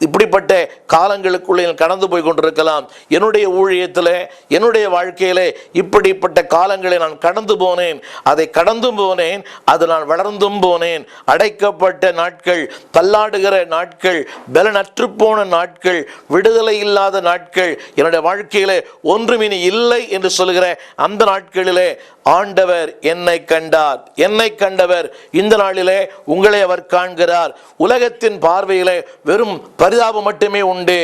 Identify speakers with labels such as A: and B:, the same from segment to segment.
A: இப்படிப்பட்ட காலங்களுக்குள்ளே கடந்து போய் கொண்டிருக்கலாம். என்னுடைய ஊழியத்தில், என்னுடைய வாழ்க்கையிலே இப்படிப்பட்ட காலங்களை நான் கடந்து போனேன். அதை கடந்தும் போனேன், அது நான் வளர்ந்தும் போனேன். அடைக்கப்பட்ட நாட்கள், தள்ளாடுகிற நாட்கள், பலனற்று போன நாட்கள், விடுதலை இல்லாத நாட்கள், என்னுடைய வாழ்க்கையிலே ஒன்றுமினி இல்லை என்று சொல்கிற அந்த நாட்களிலே ஆண்டவர் என்னை கண்டார். என்னை கண்டவர் இந்த நாளிலே உங்களை அவர் காண்கிறார். உலகத்தின் பார்வையிலே வெறும் பரிதாபம் மட்டுமே உண்டு,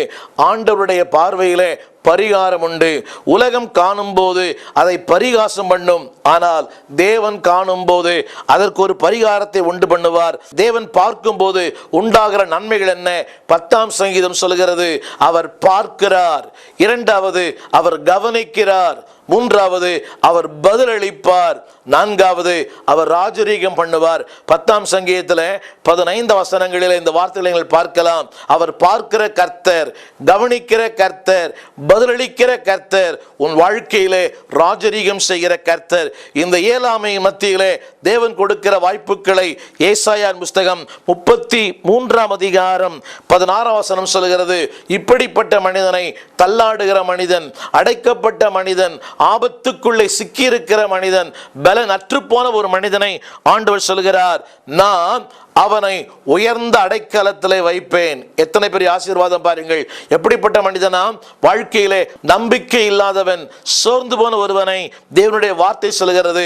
A: ஆண்டவருடைய பார்வையிலே பரிகாரம் உண்டு. உலகம் காணும் போது அதை பரிகாசம் பண்ணும், ஆனால் தேவன் காணும் போது அதற்கு ஒரு பரிகாரத்தை உண்டு பண்ணுவார். தேவன் பார்க்கும் போது உண்டாகிற நன்மைகள் என்ன? 10ஆம் சங்கீதம் சொல்கிறது, அவர் பார்க்கிறார். 2வது, அவர் கவனிக்கிறார். 3வது, அவர் பதிலளிப்பார். 4வது, அவர் ராஜரீகம் பண்ணுவார். 10ஆம் சங்கீதத்தில் 15 வசனங்களில் இந்த வார்த்தைகளை நீங்கள் பார்க்கலாம். அவர் பார்க்கிற கர்த்தர், கவனிக்கிற கர்த்தர், பதிலளிக்கிற கர்த்தர், உன் வாழ்க்கையிலே ராஜரீகம் செய்கிற கர்த்தர். இந்த இயலாமை மத்தியிலே தேவன் கொடுக்கிற வாய்ப்புகளை ஏசாயாவின் புஸ்தகம் 33ஆம் அதிகாரம் 16ஆம் வசனம் சொல்கிறது, இப்படிப்பட்ட மனிதனை, தள்ளாடுகிற மனிதன், அடைக்கப்பட்ட மனிதன், ஆபத்துக்குள்ளே சிக்கியிருக்கிற மனிதன், பலன் அற்று போன ஒரு மனிதனை ஆண்டவர் சொல்கிறார், நான் அவனை உயர்ந்த அடைக்கலத்திலே வைப்பேன். எத்தனை பெரிய ஆசீர்வாதம் பாருங்கள். எப்படிப்பட்ட மனிதனாம்? வாழ்க்கையிலே நம்பிக்கை இல்லாதவன், சோர்ந்து போன ஒருவனை தேவனுடைய வார்த்தை சொல்கிறது,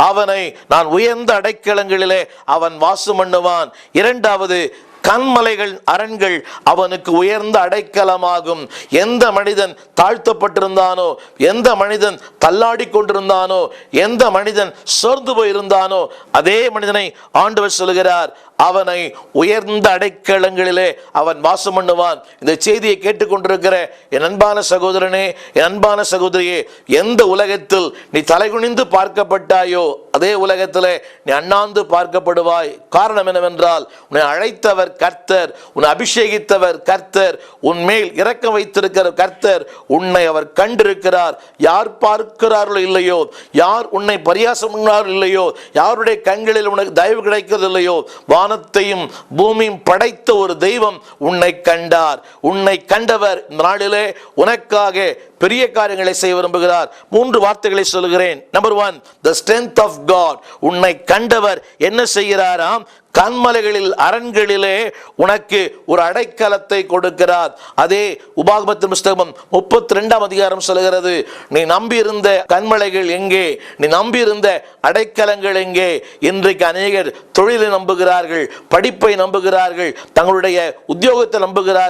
A: அவனை நான் உயர்ந்த அடைக்கலங்களிலே அவன் வாசம் பண்ணுவான். 2வது, கண்மலைகள், அரண்கள் அவனுக்கு உயர்ந்த அடைக்கலமாகும். எந்த மனிதன் தாழ்த்தப்பட்டிருந்தானோ, எந்த மனிதன் தள்ளாடி கொண்டிருந்தானோ, எந்த மனிதன் சோர்ந்து போயிருந்தானோ, அதே மனிதனை ஆண்டவர் சொல்கிறார், அவனை உயர்ந்த அடைக்கலங்களிலே அவன் வாசம் பண்ணுவான். இந்த செய்தியை கேட்டுக்கொண்டிருக்கிற என் அன்பான சகோதரனே, என் அன்பான சகோதரியே, எந்த உலகத்தில் நீ தலைகுனிந்து பார்க்கப்பட்டாயோ அதே உலகத்திலே நீ அண்ணாந்து பார்க்கப்படுவாய். காரணம் என்னவென்றால், உன்னை அழைத்தவர் கர்த்தர், உன்னை அபிஷேகித்தவர் கர்த்தர், உன்மேல் இரக்கம் வைத்திருக்கிற கர்த்தர், உன்னை அவர் கண்டிருக்கிறார். யார் பார்க்கிறார்களோ இல்லையோ, யார் உன்னை பரியாசம் பண்ணார்களோ இல்லையோ, யாருடைய கண்களில் உனக்கு தயவு கிடைக்கிறது இல்லையோ, வானத்தையும் பூமியும் படைத்த ஒரு தெய்வம் உன்னை கண்டார். உன்னை கண்டவர் இந்த நாளிலே உனக்காக பெரிய காரியங்களை செய்ய விரும்புகிறார். 3 வார்த்தைகளை சொல்கிறேன். Number 1, the strength of God. உன்னை கண்டவர் என்ன செய்கிறாராம்? கண்மலைகளில், அரண்களிலே உனக்கு ஒரு அடைக்கலத்தை கொடுக்கிறார். அதே உபாகமத்தின் புஸ்தகம் 32ஆம் அதிகாரம் சொல்கிறது, நீ நம்பியிருந்த கண்மலைகள் எங்கே? நீ நம்பியிருந்த அடைக்கலங்கள் எங்கே? இன்றைக்கு அநேகர் தொழிலை நம்புகிறார்கள், படிப்பை நம்புகிறார்கள், தங்களுடைய உத்தியோகத்தை நம்புகிறார்கள்,